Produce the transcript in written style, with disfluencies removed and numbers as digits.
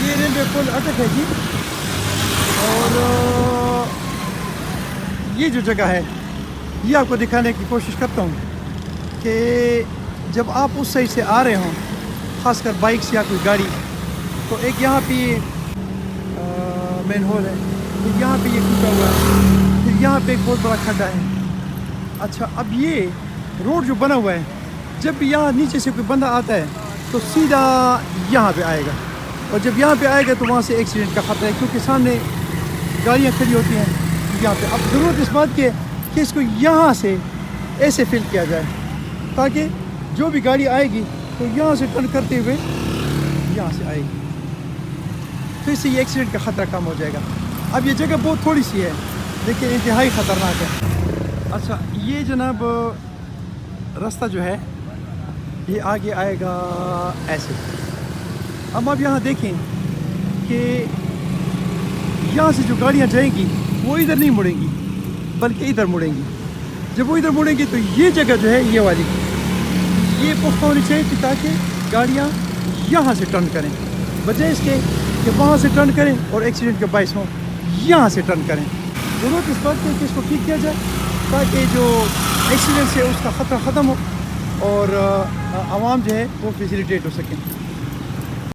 یہ ریلوے پل اٹک ہے جی، اور یہ جو جگہ ہے یہ آپ کو دکھانے کی کوشش کرتا ہوں کہ جب آپ اس سائڈ سے آ رہے ہوں، خاص کر بائکس یا کوئی گاڑی، تو ایک یہاں پہ مین ہول ہے، پھر یہاں پہ یہ ٹوٹا ہوا ہے، پھر یہاں پہ ایک بہت بڑا کھڈا ہے۔ اچھا، اب یہ روڈ جو بنا ہوا ہے، جب بھی یہاں نیچے سے کوئی بندہ آتا ہے تو سیدھا یہاں پہ آئے گا، اور جب یہاں پہ آئے گا تو وہاں سے ایکسیڈنٹ کا خطرہ ہے، کیونکہ سامنے گاڑیاں کھڑی ہوتی ہیں یہاں پہ۔ اب ضرورت اس بات کی ہے کہ اس کو یہاں سے ایسے فل کیا جائے تاکہ جو بھی گاڑی آئے گی تو یہاں سے ٹرن کرتے ہوئے یہاں سے آئے گی، تو اس سے یہ ایکسیڈنٹ کا خطرہ کم ہو جائے گا۔ اب یہ جگہ بہت تھوڑی سی ہے لیکن انتہائی خطرناک ہے۔ اچھا، یہ جناب راستہ جو ہے یہ آگے آئے گا ایسے۔ اب آپ یہاں دیکھیں کہ یہاں سے جو گاڑیاں جائیں گی وہ ادھر نہیں مڑیں گی بلکہ ادھر مڑیں گی۔ جب وہ ادھر مڑیں گی تو یہ جگہ جو ہے یہ والی یہ پختہ ہونی چاہیے تاکہ گاڑیاں یہاں سے ٹرن کریں، بجائے اس کے کہ وہاں سے ٹرن کریں اور ایکسیڈنٹ کے باعث ہوں یہاں سے ٹرن کریں۔ ضرورت اس بات کی ہے کہ اس کو ٹھیک کیا جائے تاکہ جو ایکسیڈنٹ سے اس کا خطرہ ختم ہو اور عوام جو ہے وہ فیسیلیٹیٹ ہو سکیں۔